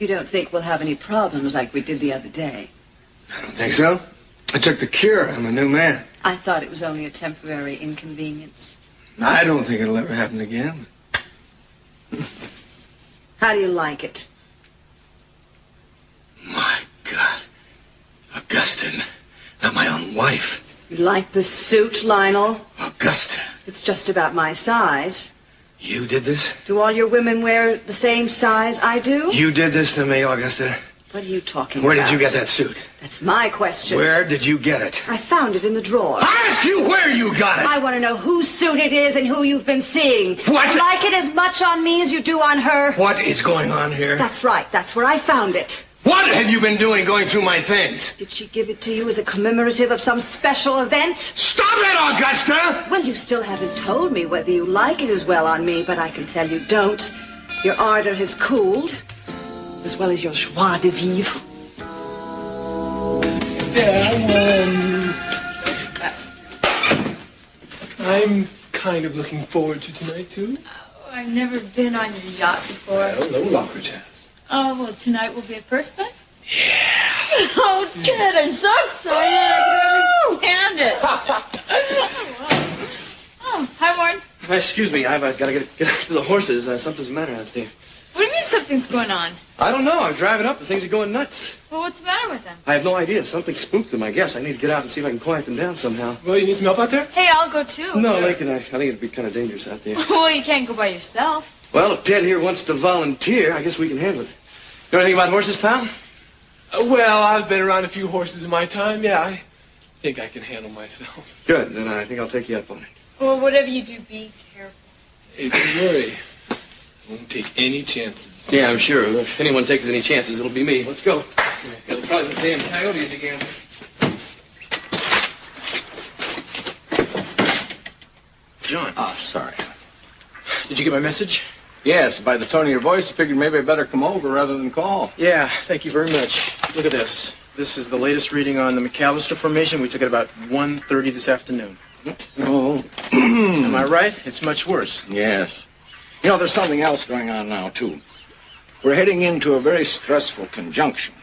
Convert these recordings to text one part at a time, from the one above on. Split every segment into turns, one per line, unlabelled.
You don't think we'll have any problems like we did the other day?
I don't think so. I took the cure. I'm a new man.
I thought it was only a temporary inconvenience.
I don't think it'll ever happen again.
How do you like it?
My God. Augustine. Not my own wife.
You like the suit, Lionel?
Augusta.
It's just about my size.
You did this?
Do all your women wear the same size I do?
You did this to me, Augusta.
What are you talking
Where
about?
did you get that suit?
That's my question.
Where did you get it?
I found it in the drawer.
I asked you where you got it!
I want to know whose suit it is and who you've been seeing.
What?
You like it as much on me as you do on her?
What is going on here?
That's right. That's where I found it.
What have you been doing going through my things?
Did she give it to you as a commemorative of some special event?
Stop it, Augusta!
Well, you still haven't told me whether you like it as well on me, but I can tell you don't. Your ardor has cooled, as well as your joie de vivre.
I'm kind of looking forward to tonight, too.
Oh, I've never been on your yacht before.
Well, no Lockridge has.
Oh, well, tonight will be a first then?
Yeah.
Oh, good. I'm so excited. I can hardly stand it. Oh, hi, Warren.
Excuse me, I've got to get up to the horses. Something's the matter out there.
What do you mean something's going on?
I don't know. I was driving up. The things are going nuts.
Well, what's the matter with them?
I have no idea. Something spooked them, I guess. I need to get out and see if I can quiet them down somehow.
Well, you need some help out there?
Hey, I'll go too.
No, Lincoln, I think it'd be kind of dangerous out there.
Well, you can't go by yourself.
Well, if Ted here wants to volunteer, I guess we can handle it. You know anything about horses, pal?
Well, I've been around a few horses in my time. Yeah, I think I can handle myself.
Good. Then I think I'll take you up on it.
Well, whatever you do, be careful.
Hey, don't worry. I won't take any chances.
Yeah, I'm sure. If anyone takes any chances, it'll be me. Let's go. Got to try those damn coyotes again.
John.
Ah, sorry.
Did you get my message?
Yes, by the tone of your voice, I figured maybe I better come over rather than call.
Yeah, thank you very much. Look at this. This is the latest reading on the McAllister Formation. We took it about 1:30 this afternoon.
Oh.
Am I right? It's much worse.
Yes. You know, there's something else going on now, too. We're heading into a very stressful conjunction.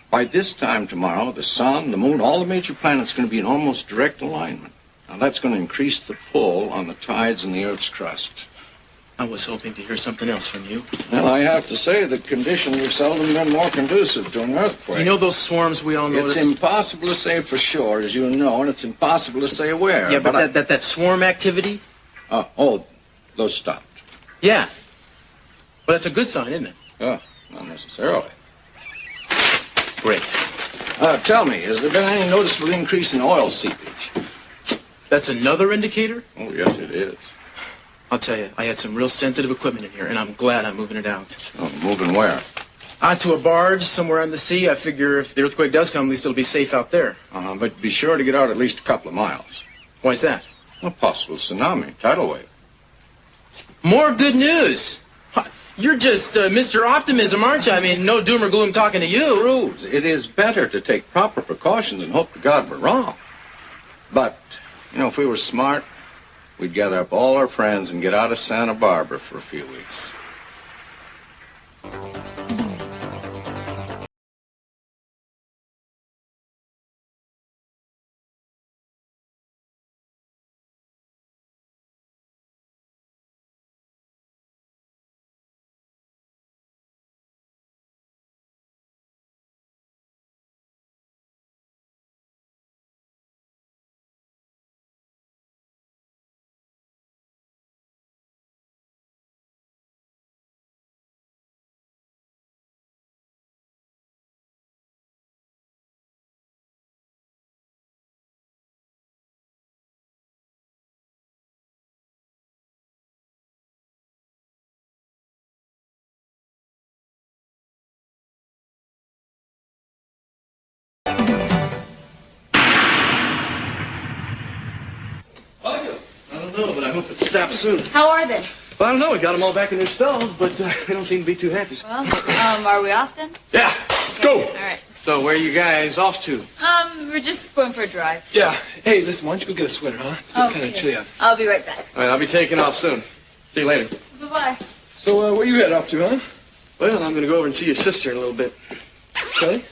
By this time tomorrow, the sun, the moon, all the major planets are going to be in almost direct alignment. Now, that's going to increase the pull on the tides in the Earth's crust.
I was hoping to hear something else from you.
Well, I have to say that conditions have seldom been more conducive to an earthquake.
You know those swarms we all noticed?
It's impossible to say for sure, as you know, and it's impossible to say where.
Yeah, but that swarm activity?
Those stopped.
Yeah. Well, that's a good sign, isn't it?
Oh, not necessarily.
Great.
Tell me, has there been any noticeable increase in oil seepage?
That's another indicator?
Oh, yes, it is.
I'll tell you, I had some real sensitive equipment in here, and I'm glad I'm moving it out.
Oh, moving where?
Out to a barge somewhere on the sea. I figure if the earthquake does come, at least it'll be safe out there.
But be sure to get out at least a couple of miles.
Why's that?
A possible tsunami, tidal wave.
More good news. You're just Mr. Optimism, aren't you? I mean, no doom or gloom talking to you.
Proves it is better to take proper precautions and hope to God we're wrong. But, you know, if we were smart, we'd gather up all our friends and get out of Santa Bárbara for a few weeks.
But I hope it stops soon.
How are they?
Well, I don't know. We got them all back in their stalls, but they don't seem to be too happy.
Well, are we off then?
Yeah, let's go.
All right.
So, where are you guys off to?
We're just going for a drive.
Yeah. Hey, listen, why don't you go get a sweater, huh? It's kind of chilly out.
I'll be right back.
All right, I'll be taking off soon. See you later.
Bye-bye.
So, where you head off to, huh?
Well, I'm going to go over and see your sister in a little bit. Okay?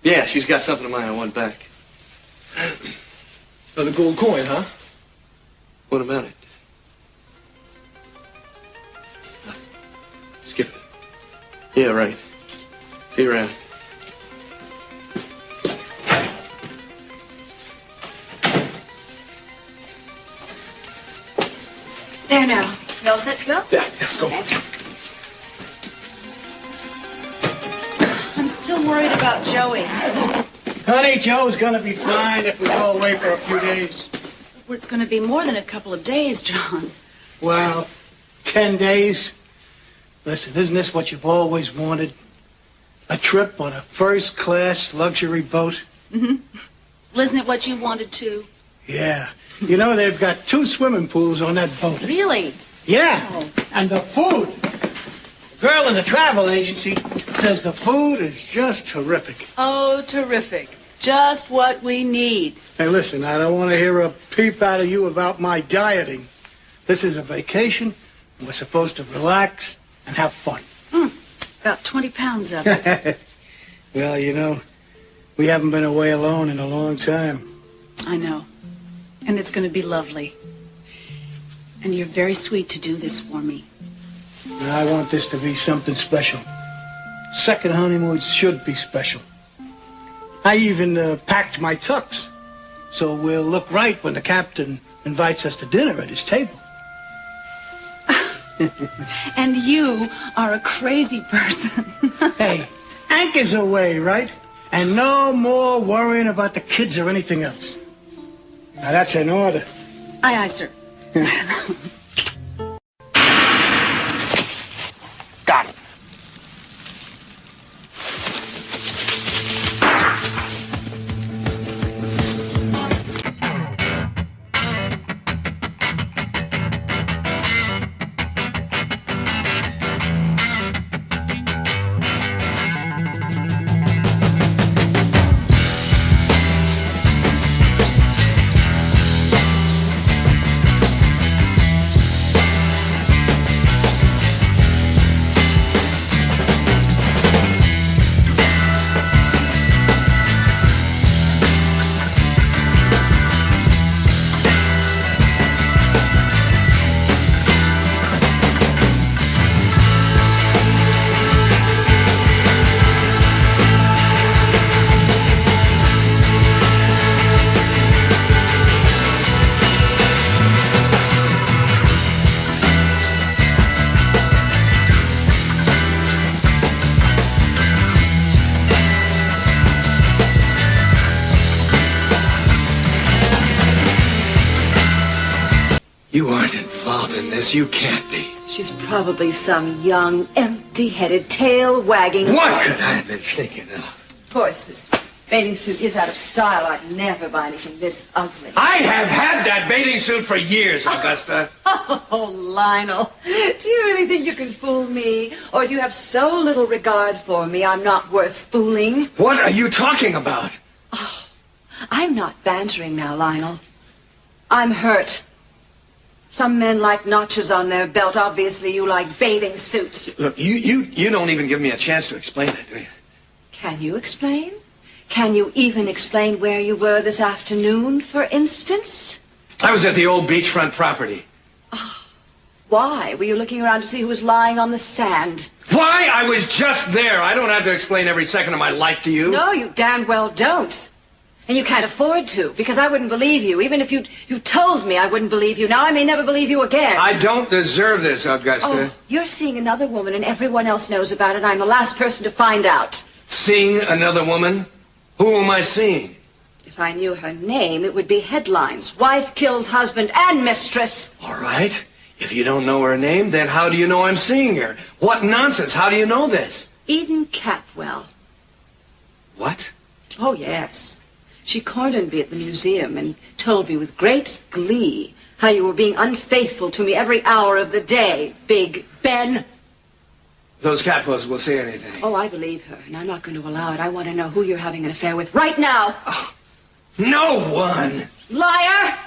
Yeah, she's got something of mine I want back.
Another gold coin, huh?
What about it? Nothing. Skip it. Yeah, right. See you around.
There now. You all set to go?
Yeah, let's go.
Okay. I'm still worried about Joey.
Honey, Joe's gonna be fine if we go away for a few days.
It's going to be more than a couple of days, John.
Well, 10 days. Listen, isn't this what you've always wanted? A trip on a first-class luxury boat?
Mm-hmm. Well, isn't it what you wanted to?
Yeah. You know, they've got 2 swimming pools on that boat.
Really?
Yeah.
Oh.
And the food. The girl in the travel agency says the food is just terrific.
Oh, terrific. Just what we need.
Hey, listen, I don't want to hear a peep out of you about my dieting. This is a vacation, and we're supposed to relax and have fun.
About 20 pounds of it.
Well, you know, we haven't been away alone in a long time.
I know. And it's going to be lovely. And you're very sweet to do this for me.
And I want this to be something special. Second honeymoons should be special. I even packed my tux, so we'll look right when the captain invites us to dinner at his table.
And you are a crazy person.
Hey, anchors away, right? And no more worrying about the kids or anything else. Now, that's an order.
Aye, aye, sir.
Got it.
You aren't involved in this. You can't be.
She's probably some young, empty-headed, tail-wagging...
What could I have been thinking of?
Of course, this bathing suit is out of style. I'd never buy anything this ugly.
I have had that bathing suit for years, Augusta.
Oh, Lionel, do you really think you can fool me? Or do you have so little regard for me I'm not worth fooling?
What are you talking about?
Oh, I'm not bantering now, Lionel. I'm hurt. Some men like notches on their belt. Obviously, you like bathing suits.
Look, you don't even give me a chance to explain it, do you?
Can you explain? Can you even explain where you were this afternoon, for instance?
I was at the old beachfront property.
Oh, why? Were you looking around to see who was lying on the sand?
Why? I was just there. I don't have to explain every second of my life to you.
No, you damn well don't. And you can't afford to, because I wouldn't believe you. Even if you told me, I wouldn't believe you. Now I may never believe you again.
I don't deserve this, Augusta.
Oh, you're seeing another woman and everyone else knows about it. I'm the last person to find out.
Seeing another woman? Who am I seeing?
If I knew her name, it would be headlines. Wife kills husband and mistress.
All right. If you don't know her name, then how do you know I'm seeing her? What nonsense. How do you know this?
Eden Capwell.
What?
Oh, yes. She cornered me at the museum and told me with great glee how you were being unfaithful to me every hour of the day, Big Ben.
Those Capwells will say anything.
Oh, I believe her, and I'm not going to allow it. I want to know who you're having an affair with right now.
Oh, no one.
Liar!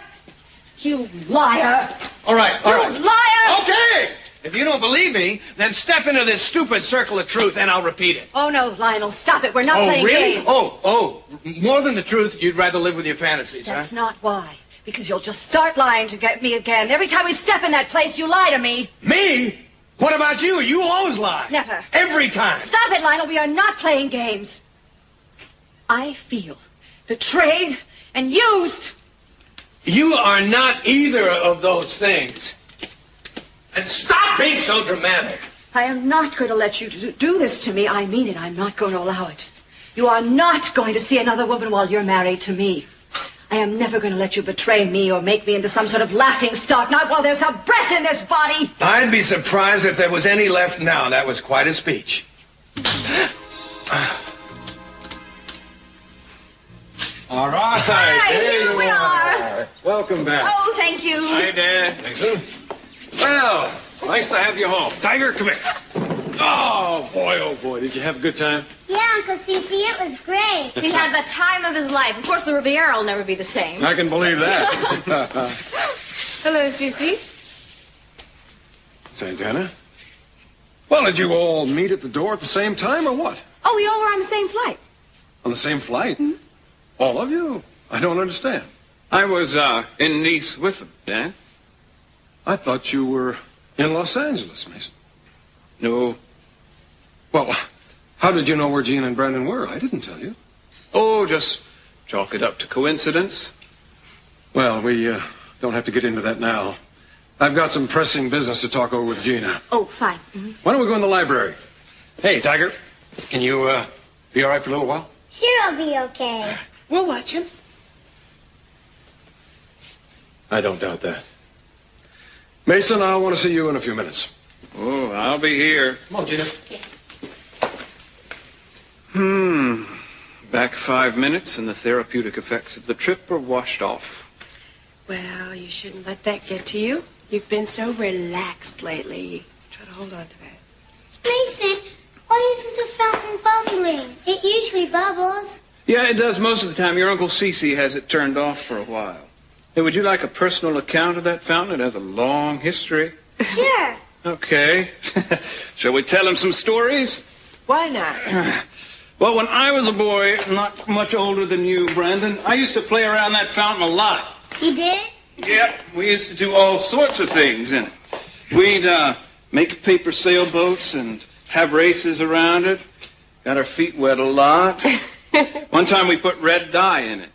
You liar!
All right.
You liar!
Okay. If you don't believe me, then step into this stupid circle of truth and I'll repeat it.
Oh, no, Lionel, stop it. We're not playing
really?
games.
Oh, more than the truth, you'd rather live with your fantasies,
That's
huh?
not why. Because you'll just start lying to get me again. Every time we step in that place, you lie to me.
Me? What about you? You always lie.
Never.
Every time.
Stop it, Lionel. We are not playing games. I feel betrayed and used.
You are not either of those things. And stop being so dramatic.
I am not going to let you do this to me. I mean it. I'm not going to allow it. You are not going to see another woman while you're married to me. I am never going to let you betray me or make me into some sort of laughing stock, not while there's a breath in this body.
I'd be surprised if there was any left now. That was quite a speech.
All right.
Hi, here we are.
Welcome back.
Oh, thank you.
Hi, Dad. Mason. Well, nice to have you home. Tiger, come here. Oh, boy, did you have a good time?
Yeah, Uncle Cece, it was great.
He had the time of his life. Of course, the Riviera will never be the same.
I can believe that.
Hello, Cece.
Santana? Well, did you all meet at the door at the same time, or what?
Oh, we all were on the same flight.
On the same flight? Mm-hmm. All of you? I don't understand.
I was in Nice with them, Dad.
I thought you were in Los Angeles, Mason.
No.
Well, how did you know where Gene and Brandon were? I didn't tell you.
Oh, just chalk it up to coincidence.
Well, we don't have to get into that now. I've got some pressing business to talk over with Gina.
Oh, fine. Mm-hmm.
Why don't we go in the library? Hey, Tiger, can you be all right for a little while?
Sure, I'll be okay.
We'll watch him.
I don't doubt that. Mason, I want to see you in a few minutes.
Oh, I'll be here.
Come on, Gina.
Yes.
Back 5 minutes and the therapeutic effects of the trip are washed off.
Well, you shouldn't let that get to you. You've been so relaxed lately. Try to hold on to that.
Mason, why isn't the fountain bubbling? It usually bubbles.
Yeah, it does most of the time. Your Uncle Cece has it turned off for a while. Hey, would you like a personal account of that fountain? It has a long history.
Sure.
Okay. Shall we tell him some stories?
Why not?
Well, when I was a boy, not much older than you, Brandon, I used to play around that fountain a lot.
You did?
Yeah, we used to do all sorts of things in it. We'd make paper sailboats and have races around it. Got our feet wet a lot. One time we put red dye in it.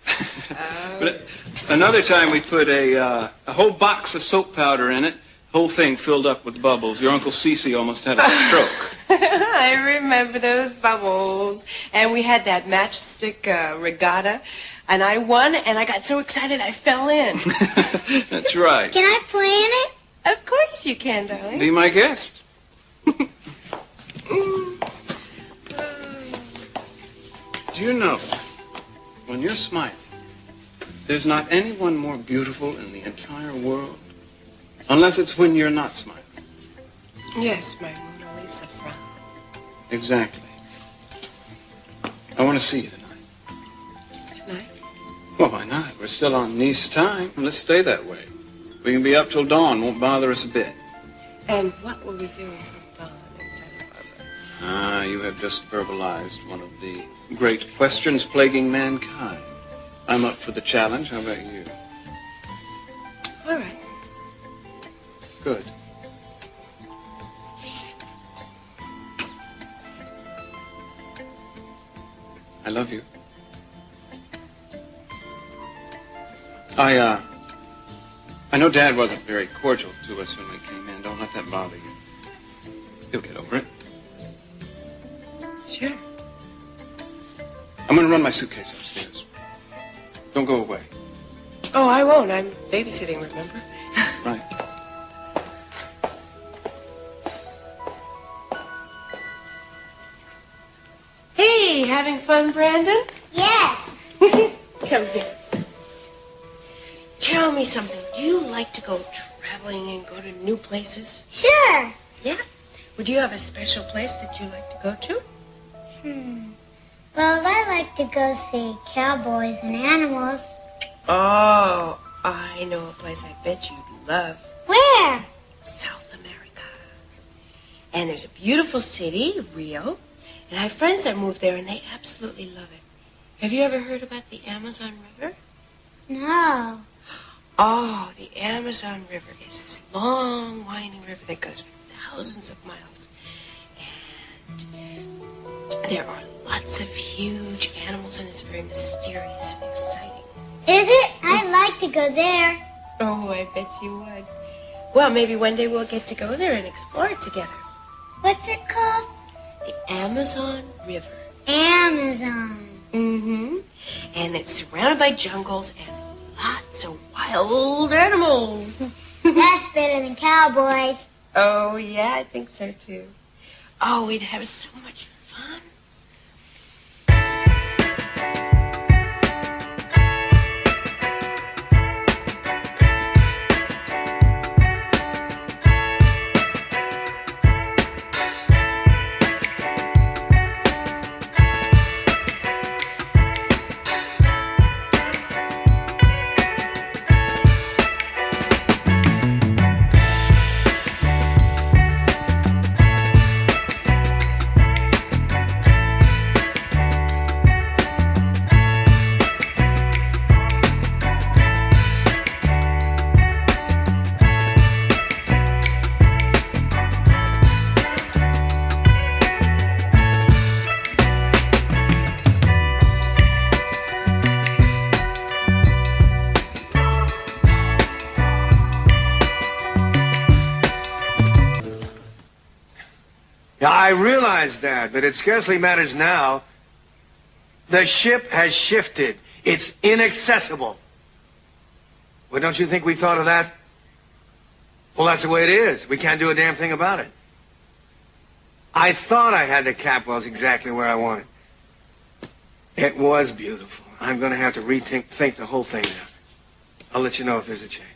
But another time we put a whole box of soap powder in it. The whole thing filled up with bubbles. Your Uncle Cece almost had a stroke.
I remember those bubbles. And we had that matchstick regatta. And I won, and I got so excited I fell in.
That's right.
Can I play in it?
Of course you can, darling.
Be my guest. Do you know, when you're smiling, there's not anyone more beautiful in the entire world, unless it's when you're not smiling.
Yes, my Mona Lisa frown.
Exactly. I want to see you tonight.
Tonight?
Well, why not? We're still on Nice time. Let's stay that way. We can be up till dawn. Won't bother us a bit.
And what will we do until dawn in Santa Bárbara?
You have just verbalized one of the great questions plaguing mankind. I'm up for the challenge. How about you?
All right.
Good. I love you. I know Dad wasn't very cordial to us when we came in. Don't let that bother you. You'll get over it.
Sure.
I'm going to run my suitcase upstairs. Don't go away.
Oh, I won't. I'm babysitting, remember?
Right.
Hey, having fun, Brandon?
Yes.
Come here. Tell me something. Do you like to go traveling and go to new places?
Sure.
Yeah? Would you have a special place that you like to go to?
Well, I like to go see cowboys and animals.
Oh, I know a place I bet you'd love.
Where?
South America. And there's a beautiful city, Rio. And I have friends that moved there, and they absolutely love it. Have you ever heard about the Amazon River?
No.
Oh, the Amazon River is this long, winding river that goes for thousands of miles. And there are lots of huge animals, and it's very mysterious and exciting.
Is it? I'd like to go there.
Oh, I bet you would. Well, maybe one day we'll get to go there and explore it together.
What's it called?
The Amazon River.
Amazon.
Mm-hmm. And it's surrounded by jungles and lots of wild animals.
That's better than cowboys.
Oh, yeah, I think so, too. Oh, we'd have so much fun.
Yeah, I realize that, but it scarcely matters now. The ship has shifted. It's inaccessible. Well, don't you think we thought of that? Well, that's the way it is. We can't do a damn thing about it. I thought I had the Capwells exactly where I wanted. It was beautiful. I'm going to have to rethink the whole thing now. I'll let you know if there's a change.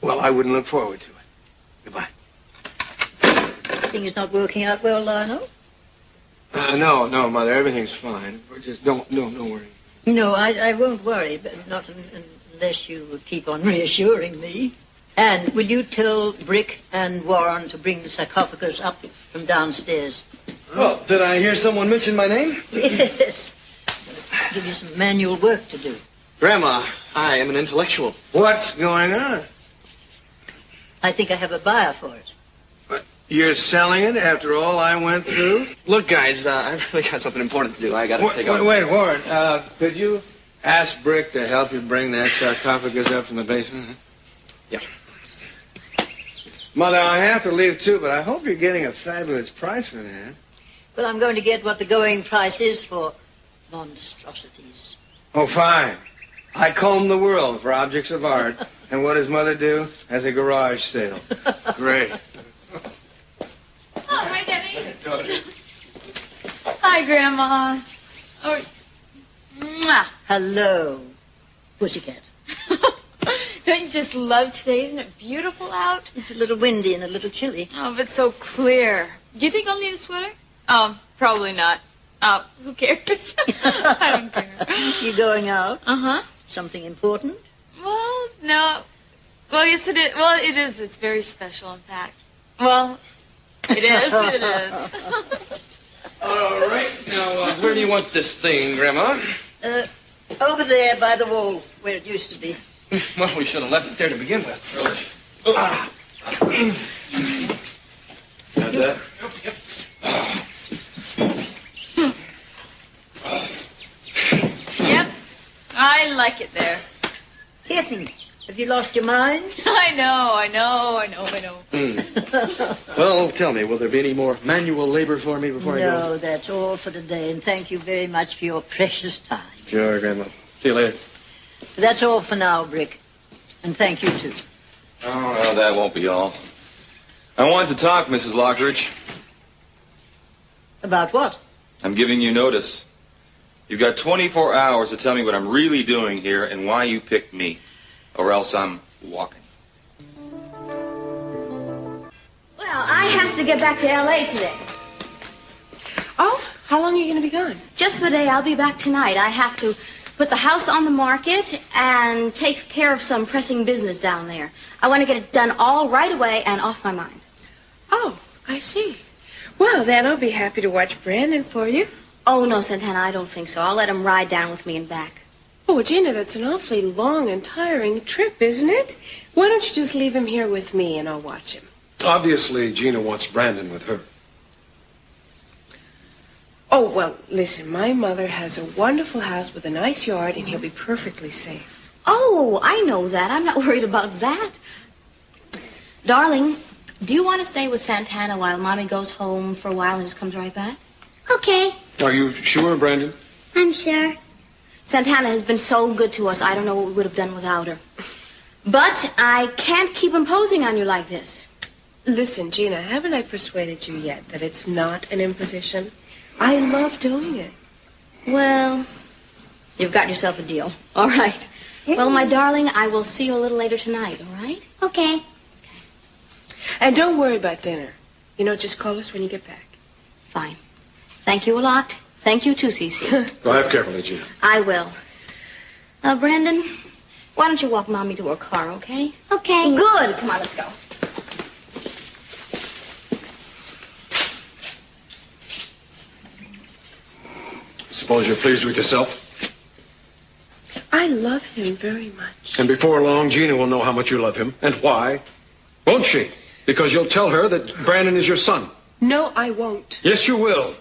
Well, I wouldn't look forward to it. Goodbye.
Things not working out well, Lionel?
No, Mother. Everything's fine. Just don't worry.
No, I won't worry, but not unless you keep on reassuring me. And will you tell Brick and Warren to bring the sarcophagus up from downstairs?
Well, did I hear someone mention my name?
Yes. Give you some manual work to do.
Grandma, I am an intellectual.
What's going on?
I think I have a buyer for it.
What? You're selling it after all I went through?
Look, guys, I really got something important to do. I gotta take off.
Wait, Warren. Could you ask Brick to help you bring that sarcophagus up from the basement?
Yeah.
Mother, I have to leave too, but I hope you're getting a fabulous price for that.
Well, I'm going to get what the going price is for monstrosities.
Oh, fine. I comb the world for objects of art. And what does Mother do? Has a garage sale. Great.
Oh, hi, Debbie. Hi, Grandma. Oh, mwah.
Hello, pussycat.
Don't you just love today? Isn't it beautiful out?
It's a little windy and a little chilly.
Oh, but so clear. Do you think I'll need a sweater? Oh, probably not. Oh, who cares? I don't care.
You going out?
Uh-huh.
Something important?
Well, no. Well, yes, it is. Well, it is. It's very special, in fact. Well, it is. It is.
All right. Now, where do you want this thing, Grandma?
Over there by the wall, where it used to be.
Well, we should have left it there to begin with. Got that? Yep.
Yep. I like it there.
Kitten, have you lost your mind?
I know.
Well, tell me, will there be any more manual labor for me before I go?
No, that's all for today, and thank you very much for your precious time.
Sure, Grandma. See you later.
That's all for now, Brick. And thank you, too.
Oh, no, that won't be all. I want to talk, Mrs. Lockridge.
About what?
I'm giving you notice. You've got 24 hours to tell me what I'm really doing here and why you picked me. Or else I'm walking.
Well, I have to get back to L.A. today.
Oh, how long are you going to be gone?
Just for the day. I'll be back tonight. I have to put the house on the market and take care of some pressing business down there. I want to get it done all right away and off my mind.
Oh, I see. Well, then I'll be happy to watch Brandon for you.
Oh, no, Santana, I don't think so. I'll let him ride down with me and back.
Oh, Gina, that's an awfully long and tiring trip, isn't it? Why don't you just leave him here with me and I'll watch him?
Obviously, Gina wants Brandon with her.
Oh, well, listen, my mother has a wonderful house with a nice yard and he'll be perfectly safe.
Oh, I know that. I'm not worried about that. Darling, do you want to stay with Santana while Mommy goes home for a while and just comes right back?
Okay,
Are you sure, Brandon?
I'm sure.
Santana has been so good to us, I don't know what we would have done without her. But I can't keep imposing on you like this.
Listen, Gina, haven't I persuaded you yet that it's not an imposition? I love doing it.
Well, you've got yourself a deal. All right. Well, my darling, I will see you a little later tonight, all right?
Okay.
And don't worry about dinner. You know, just call us when you get back.
Fine. Thank you a lot. Thank you too, Cece.
Drive carefully, Gina.
I will. Brandon, why don't you walk Mommy to her car, okay?
Okay.
Good. Come on, let's go.
Suppose you're pleased with yourself?
I love him very much.
And before long, Gina will know how much you love him and why. Won't she? Because you'll tell her that Brandon is your son.
No, I won't.
Yes, you will.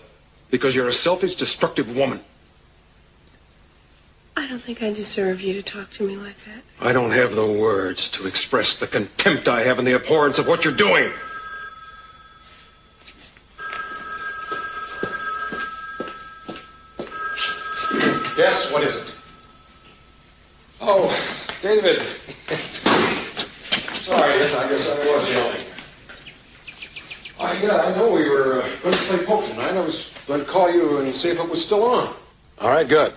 Because you're a selfish, destructive woman.
I don't think I deserve you to talk to me like that.
I don't have the words to express the contempt I have and the abhorrence of what you're doing. Yes, what is it? Oh, David. Sorry, yes, I guess I was yelling. I know we were going to play poker tonight. I was going to call you and see if it was still on. All right, good.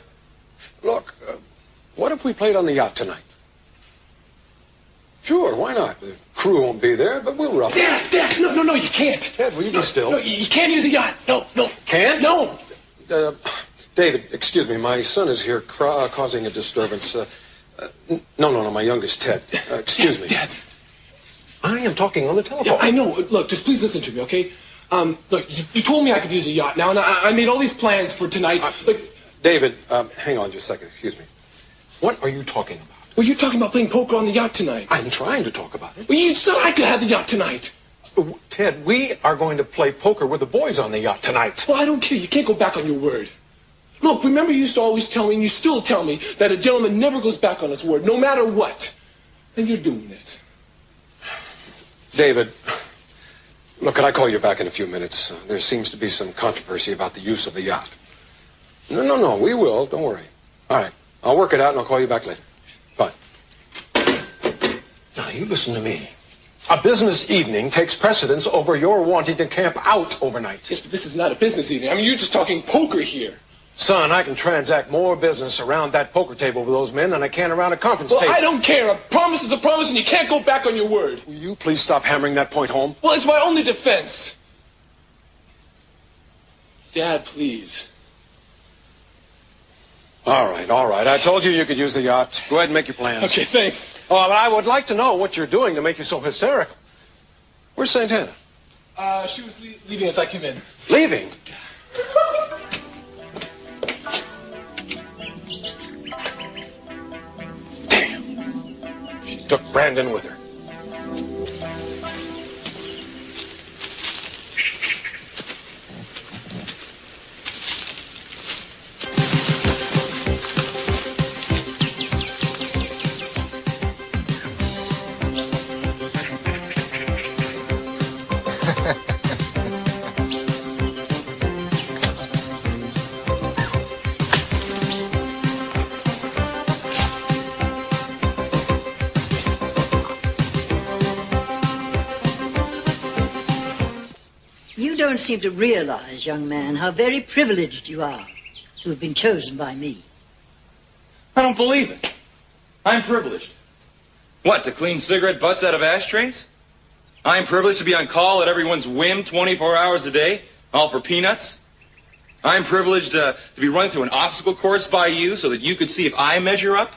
Look, what if we played on the yacht tonight? Sure, why not? The crew won't be there, but we'll rough it.
Dad, no, you can't.
Ted, will you be still?
No, you can't use the yacht. No.
Can't?
No.
David, excuse me. My son is here causing a disturbance. No, my youngest, Ted. Excuse me.
Dad.
I am talking on the telephone.
Yeah, I know. Look, just please listen to me, okay? Look, you told me I could use a yacht now, and I made all these plans for tonight.
David, hang on just a second. Excuse me. What are you talking about?
Well, you're talking about playing poker on the yacht tonight.
I'm trying to talk about it.
Well, you said I could have the yacht tonight.
Ted, we are going to play poker with the boys on the yacht tonight.
Well, I don't care. You can't go back on your word. Look, remember you used to always tell me, and you still tell me, that a gentleman never goes back on his word, no matter what. And you're doing it.
David, look, can I call you back in a few minutes? There seems to be some controversy about the use of the yacht. No, we will. Don't worry. All right. I'll work it out and I'll call you back later. Bye. Now, you listen to me. A business evening takes precedence over your wanting to camp out overnight.
Yes, but this is not a business evening. I mean, you're just talking poker here.
Son, I can transact more business around that poker table with those men than I can around a conference table.
I don't care. A promise is a promise, and you can't go back on your word.
Will you please stop hammering that point home?
Well, it's my only defense. Dad, please.
All right. I told you you could use the yacht. Go ahead and make your plans.
Okay, thanks.
Oh, but I would like to know what you're doing to make you so hysterical. Where's Santana?
She was leaving as I came in.
Leaving? Damn. She took Brandon with her.
You don't seem to realize, young man, how very privileged you are to have been chosen by me.
I don't believe it. I'm privileged. What, to clean cigarette butts out of ashtrays? I'm privileged to be on call at everyone's whim 24 hours a day, all for peanuts? I'm privileged to be run through an obstacle course by you so that you could see if I measure up?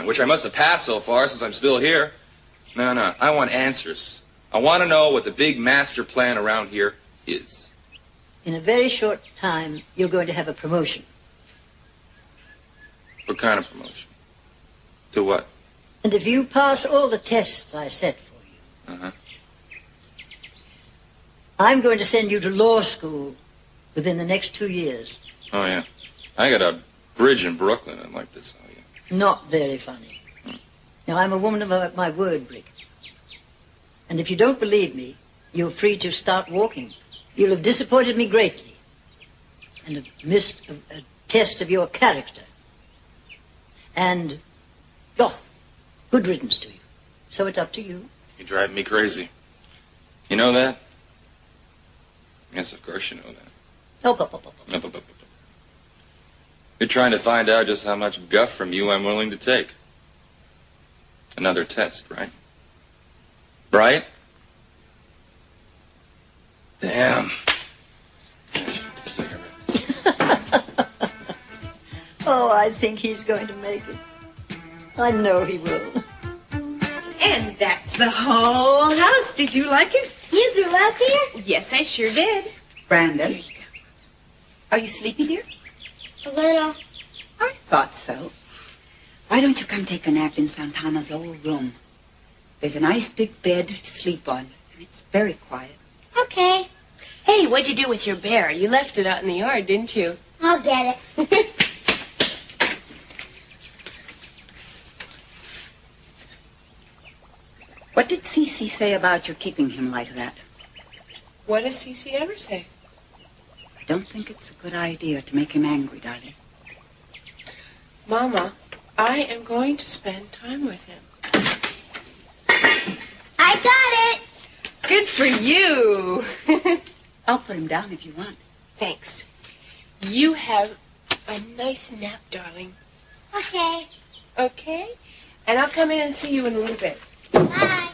Which I must have passed so far since I'm still here. No, I want answers. I want to know what the big master plan around here is.
In a very short time, you're going to have a promotion.
What kind of promotion? To what?
And if you pass all the tests I set for you,
Uh-huh.
I'm going to send you to law school within the next 2 years.
Oh, yeah. I got a bridge in Brooklyn I'd like to sell you.
Not very funny. Now, I'm a woman of my word, Brick. And if you don't believe me, you're free to start walking. You'll have disappointed me greatly and have missed a test of your character. And, good riddance to you. So it's up to you.
You drive me crazy. You know that? Yes, of course you know that.
Oh.
You're trying to find out just how much guff from you I'm willing to take. Another test, right? Right? Damn.
Oh, I think he's going to make it. I know he will.
And that's the whole house. Did you like it?
You grew up here?
Yes, I sure did.
Brandon.
Here you go.
Are you sleepy, dear?
A little.
I thought so. Why don't you come take a nap in Santana's old room? There's a nice big bed to sleep on. It's very quiet.
Okay.
Hey, what'd you do with your bear? You left it out in the yard, didn't you?
I'll get it.
What did Cece say about your keeping him like that?
What does Cece ever say?
I don't think it's a good idea to make him angry, darling.
Mama, I am going to spend time with him.
I got it.
Good for you.
I'll put him down if you want.
Thanks. You have a nice nap, darling.
Okay.
Okay? And I'll come in and see you in a little bit.
Bye.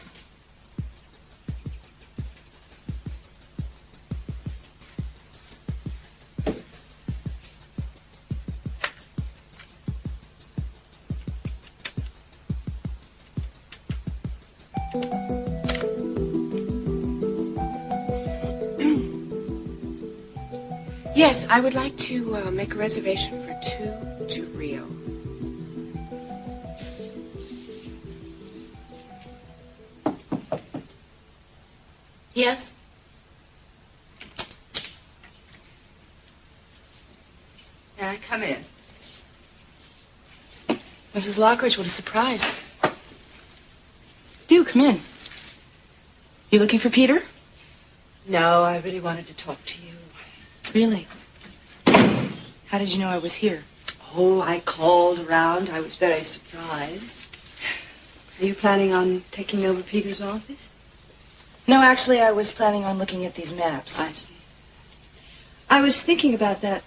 Yes, I would like to make a reservation for 2 to Rio. Yes?
May I come in?
Mrs. Lockridge, what a surprise.
Do come in. You looking for Peter?
No, I really wanted to talk to you.
Really? How did you know I was here?
Oh, I called around. I was very surprised. Are you planning on taking over Peter's office?
No, actually, I was planning on looking at these maps.
I see. I was thinking about that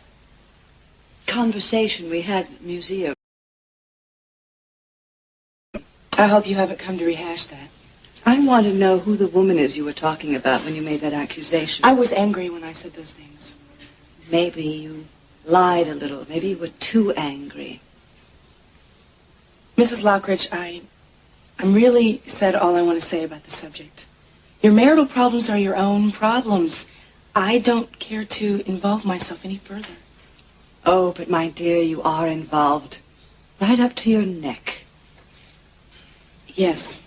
conversation we had at the museum.
I hope you haven't come to rehash that.
I want to know who the woman is you were talking about when you made that accusation.
I was angry when I said those things.
Maybe you lied a little. Maybe you were too angry.
Mrs. Lockridge, I'm really said all I want to say about the subject. Your marital problems are your own problems. I don't care to involve myself any further.
Oh, but my dear, you are involved. Right up to your neck.
Yes.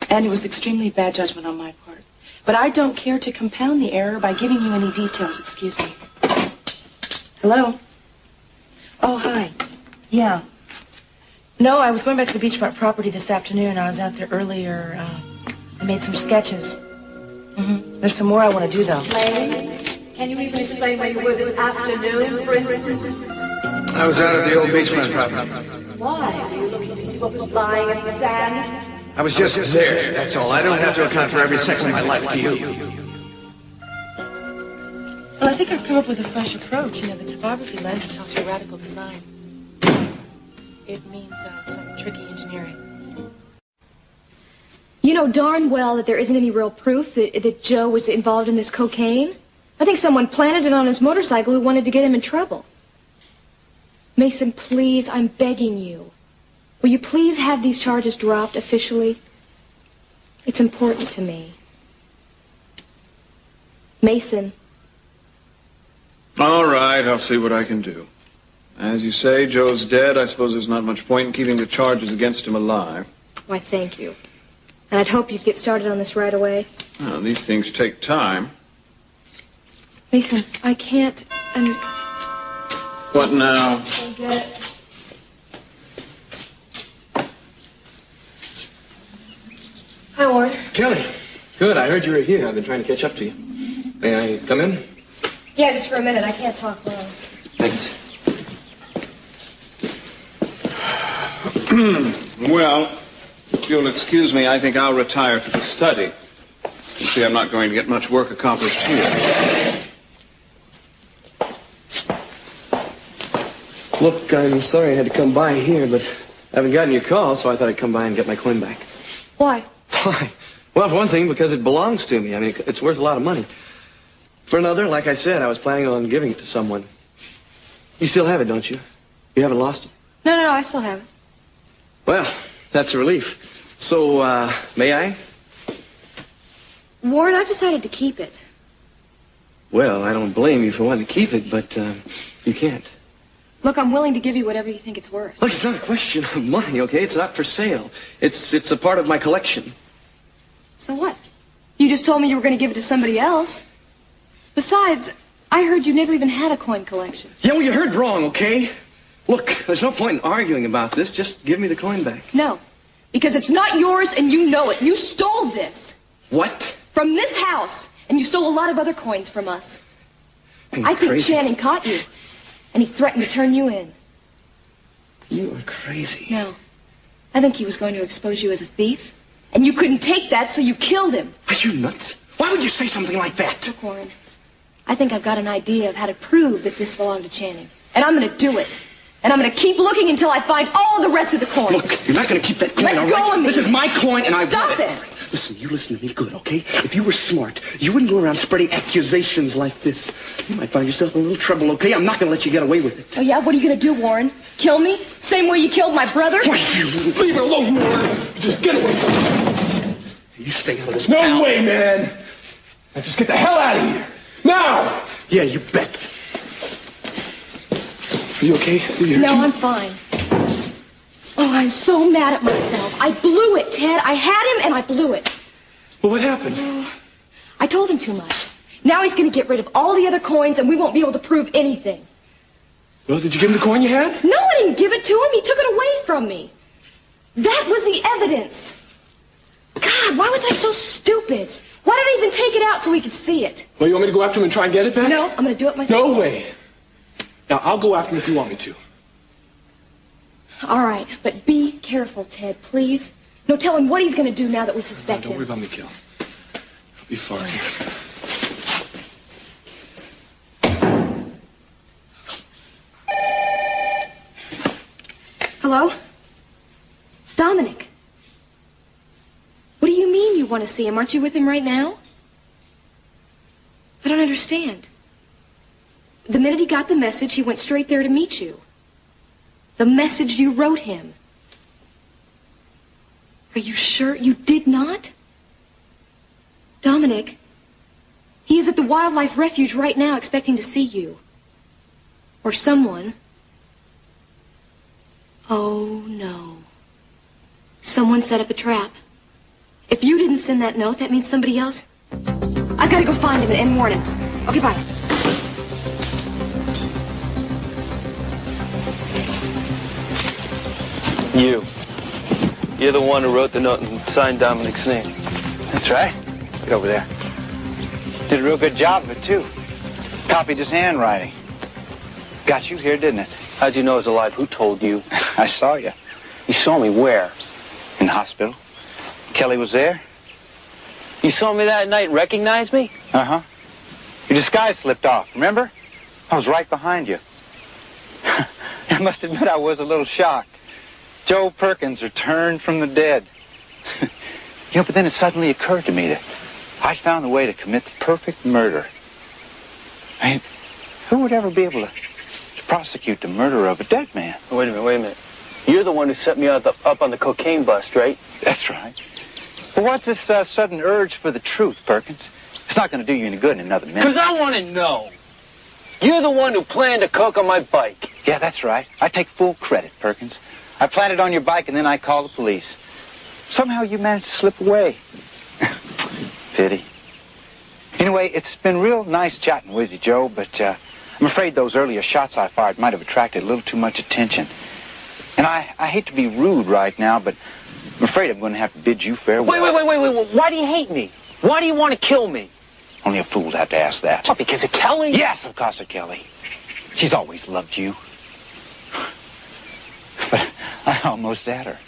And it was extremely bad judgment on my part. But I don't care to compound the error by giving you any details. Excuse me. Hello? Oh, hi. Yeah. No, I was going back to the beachfront property this afternoon. I was out there earlier. I made some sketches. There's some more I want to do, though.
Can you even explain where you were this afternoon, for instance?
I was out at the old beachfront property.
Why? Were you looking to see what was lying in the sand?
I was just there, that's all. I don't have to account for every second of my life to you.
Well, I think I've come up with a fresh approach. You know, the topography lends itself to radical design. It means some tricky engineering.
You know darn well that there isn't any real proof that Joe was involved in this cocaine. I think someone planted it on his motorcycle who wanted to get him in trouble. Mason, please, I'm begging you. Will you please have these charges dropped officially? It's important to me. Mason.
All right, I'll see what I can do. As you say, Joe's dead. I suppose there's not much point in keeping the charges against him alive.
Why, thank you. And I'd hope you'd get started on this right away.
Well, these things take time.
Mason, I can't, and...
What now?
I'll get it. Hi, Warren.
Kelly, good. I heard you were here. I've been trying to catch up to you. May I come in?
Yeah, just for a minute. I can't talk long.
Thanks.
Well, if you'll excuse me, I think I'll retire to the study. You see, I'm not going to get much work accomplished here.
Look, I'm sorry I had to come by here, but I haven't gotten your call, so I thought I'd come by and get my coin back.
Why?
Why? Well, for one thing, because it belongs to me. I mean, it's worth a lot of money. For another, like I said, I was planning on giving it to someone. You still have it, don't you? You haven't lost it?
No, I still have it.
Well, that's a relief. So, may I?
Warren, I've decided to keep it.
Well, I don't blame you for wanting to keep it, but you can't.
Look, I'm willing to give you whatever you think it's worth.
Look, it's not a question of money, okay? It's not for sale. It's a part of my collection.
So what? You just told me you were going to give it to somebody else. Besides, I heard you never even had a coin collection.
Yeah, well, you heard wrong, okay? Look, there's no point in arguing about this. Just give me the coin back.
No, because it's not yours and you know it. You stole this.
What?
From this house. And you stole a lot of other coins from us. I think
crazy.
Channing caught you. And he threatened to turn you in.
You are crazy.
No. I think he was going to expose you as a thief. And you couldn't take that, so you killed him.
Are you nuts? Why would you say something like that?
Look, Warren, I think I've got an idea of how to prove that this belonged to Channing. And I'm going to do it. And I'm going to keep looking until I find all the rest of the coins.
Look, you're not going to keep that coin,
Let
all
go
right?
of me.
This is my coin, and I want
Stop
it.
it.
Listen, you listen to me good, okay? If you were smart, you wouldn't go around spreading accusations like this. You might find yourself in a little trouble, okay? I'm not going to let you get away with it.
Oh, yeah? What are you going to do, Warren? Kill me? Same way you killed my brother?
Leave it alone, Warren. Just get away from me.
You stay out of this.
No way, man. Now just get the hell out of here. Now!
Yeah, you bet.
Are you okay? Did you hurt
No,
you?
I'm fine. Oh, I'm so mad at myself. I blew it, Ted. I had him and I blew it.
Well, what happened?
I told him too much. Now he's going to get rid of all the other coins and we won't be able to prove anything.
Well, did you give him the coin you had?
No, I didn't give it to him. He took it away from me. That was the evidence. God, why was I so stupid? Why did I even take it out so we could see it?
Well, you want me to go after him and try and get it back?
No, I'm going to do it myself.
No way. Now, I'll go after him if you want me to.
All right, but be careful, Ted, please. No telling what he's going to do now that we suspect
Don't
him.
worry about me, Kel. I'll be fine.
Hello? Dominic. What do you mean you want to see him? Aren't you with him right now? I don't understand. The minute he got the message, he went straight there to meet you. The message you wrote him. Are you sure you did not? Dominic, he is at the wildlife refuge right now expecting to see you. Or someone. Oh, no. Someone set up a trap. If you didn't send that note, that means somebody else. I've got to go find him and warn him. Okay, bye.
You're the one who wrote the note and signed Dominic's name.
That's right. Get over there. Did a real good job of it, too. Copied his handwriting. Got you here, didn't it?
How'd you know I was alive? Who told you?
I saw you.
You saw me where?
In the hospital. Kelly was there.
You saw me that night and recognized me?
Uh-huh. Your disguise slipped off, remember? I was right behind you. I must admit I was a little shocked. Joe Perkins returned from the dead. But then it suddenly occurred to me that I found the way to commit the perfect murder. I mean, who would ever be able to prosecute the murder of a dead man?
Wait a minute. You're the one who set me up on the cocaine bust, right?
That's right. But what's this sudden urge for the truth, Perkins? It's not going to do you any good in another minute.
Because I want to know. You're the one who planned to cook on my bike.
Yeah, that's right. I take full credit, Perkins. I planted on your bike and then I called the police. Somehow you managed to slip away. Pity. Anyway, it's been real nice chatting with you, Joe, but I'm afraid those earlier shots I fired might have attracted a little too much attention. And I hate to be rude right now, but I'm afraid I'm going to have to bid you farewell.
Wait. Why do you hate me? Why do you want to kill me?
Only a fool would have to ask that.
What, because of Kelly?
Yes, of course of Kelly. She's always loved you. But I almost had her.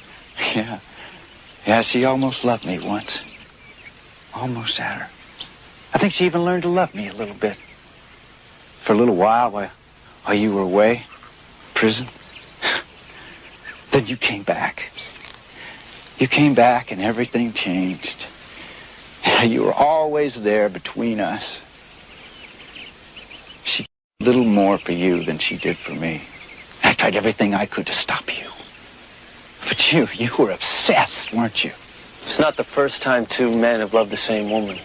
Yeah, she almost loved me once. Almost had her. I think she even learned to love me a little bit. For a little while you were away, prison. Then you came back. You came back and everything changed. You were always there between us. She did a little more for you than she did for me. I tried everything I could to stop you. But you were obsessed, weren't you?
It's not the first time two men have loved the same woman.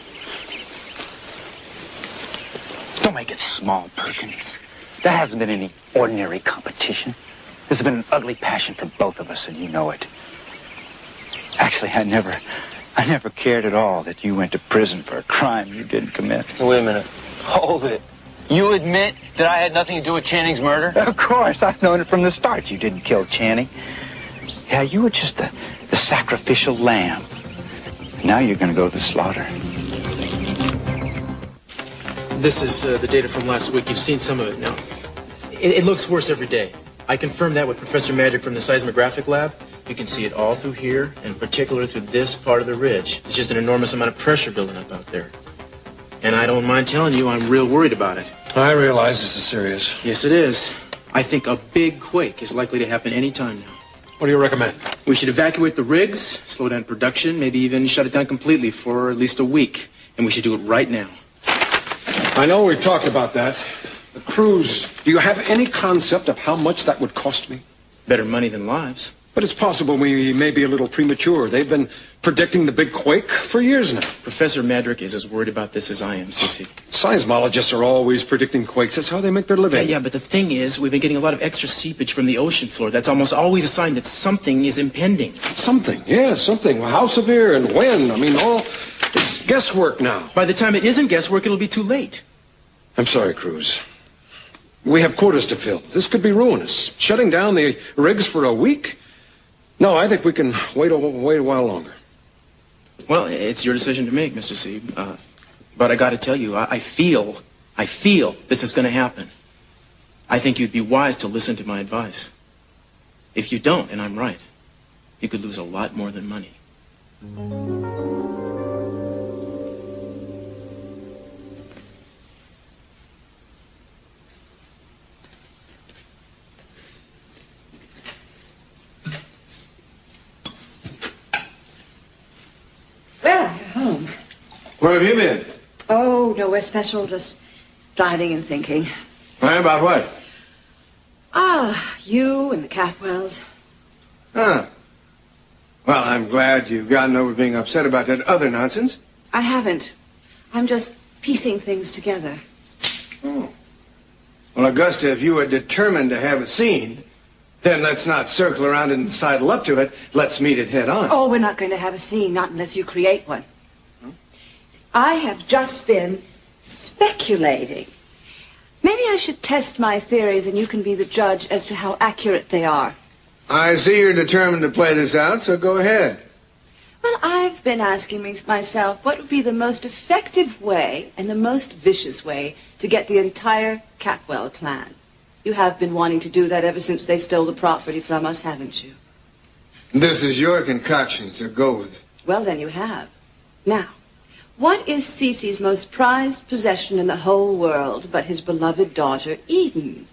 Don't make it small, Perkins. That hasn't been any ordinary competition. This has been an ugly passion for both of us, and you know it. Actually, I never cared at all that you went to prison for a crime you didn't commit.
Wait a minute. Hold it. You admit that I had nothing to do with Channing's murder?
Of course. I've known it from the start. You didn't kill Channing. Yeah, you were just the sacrificial lamb. Now you're going to go to the slaughter.
This is the data from last week. You've seen some of it now. It looks worse every day. I confirmed that with Professor Magic from the seismographic lab. You can see it all through here, and in particular through this part of the ridge. It's just an enormous amount of pressure building up out there. And I don't mind telling you, I'm real worried about it.
I realize this is serious.
Yes, it is. I think a big quake is likely to happen any time now.
What do you recommend?
We should evacuate the rigs, slow down production, maybe even shut it down completely for at least a week. And we should do it right now.
I know we've talked about that. The cruise, do you have any concept of how much that would cost me?
Better money than lives.
But it's possible we may be a little premature. They've been predicting the big quake for years now.
Professor Madrick is as worried about this as I am, Cece.
Seismologists are always predicting quakes. That's how they make their living.
Yeah, but the thing is, we've been getting a lot of extra seepage from the ocean floor. That's almost always a sign that something is impending.
Something, yeah, something. How severe and when? I mean, it's guesswork now.
By the time it isn't guesswork, it'll be too late.
I'm sorry, Cruz. We have quotas to fill. This could be ruinous. Shutting down the rigs for a week? No, I think we can wait a while longer.
Well, it's your decision to make, Mr. C. But I got to tell you, I feel this is going to happen. I think you'd be wise to listen to my advice. If you don't, and I'm right, you could lose a lot more than money.
Well, you're home.
Where have you been?
Oh, nowhere special, just driving and thinking.
About what?
You and the Cathwells.
Huh. Well, I'm glad you've gotten over being upset about that other nonsense.
I haven't. I'm just piecing things together.
Oh. Well, Augusta, if you are determined to have a scene, then let's not circle around and sidle up to it. Let's meet it head on.
Oh, we're not going to have a scene, not unless you create one. I have just been speculating. Maybe I should test my theories and you can be the judge as to how accurate they are.
I see you're determined to play this out, so go ahead.
Well, I've been asking myself what would be the most effective way and the most vicious way to get the entire Catwell clan. You have been wanting to do that ever since they stole the property from us, haven't you?
This is your concoction, so go with it.
Well, then you have. Now, what is Cece's most prized possession in the whole world but his beloved daughter, Eden?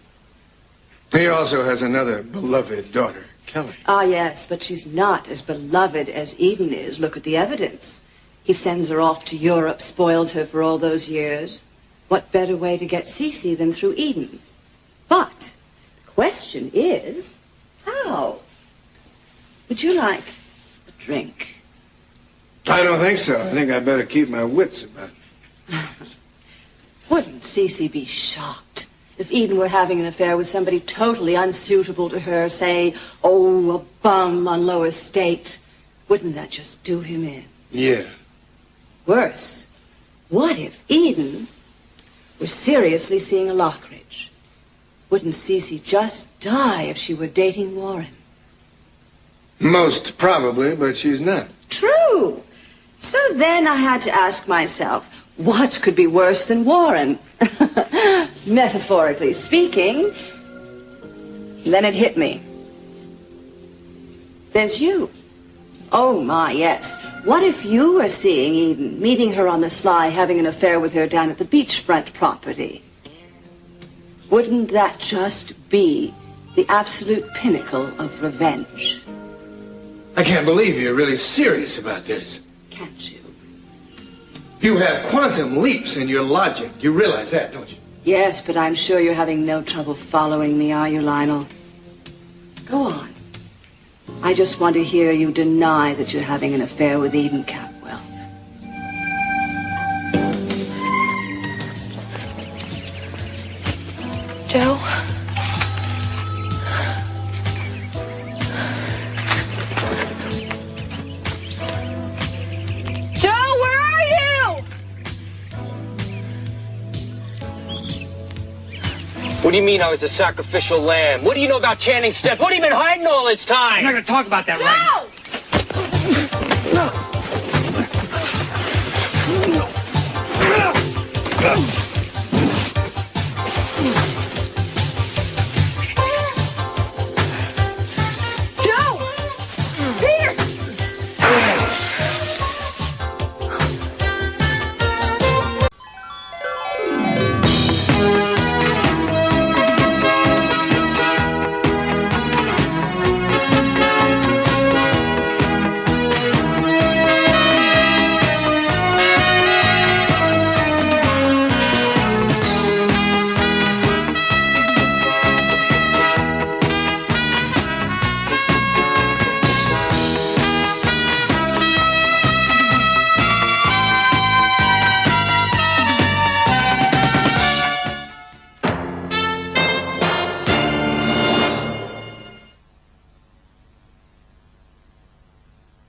He also has another beloved daughter, Kelly.
Ah, yes, but she's not as beloved as Eden is. Look at the evidence. He sends her off to Europe, spoils her for all those years. What better way to get Cece than through Eden? But the question is, how? Would you like a drink?
I don't think so. I think I better keep my wits about it.
Wouldn't Cece be shocked if Eden were having an affair with somebody totally unsuitable to her, say, a bum on low estate? Wouldn't that just do him in?
Yeah.
Worse, what if Eden were seriously seeing a Lockridge? Wouldn't Cece just die if she were dating Warren?
Most probably, but she's not.
True. So then I had to ask myself, what could be worse than Warren? Metaphorically speaking. Then it hit me. There's you. Oh, my, yes. What if you were seeing Eden, meeting her on the sly, having an affair with her down at the beachfront property? Wouldn't that just be the absolute pinnacle of revenge?
I can't believe you're really serious about this.
Can't you?
You have quantum leaps in your logic. You realize that, don't you?
Yes, but I'm sure you're having no trouble following me, are you, Lionel? Go on. I just want to hear you deny that you're having an affair with Eden Capwell.
Joe? Joe, where are you?
What do you mean I was a sacrificial lamb? What do you know about Channing Steps? What have you been hiding all this time?
I'm not going to talk about that right now.
No!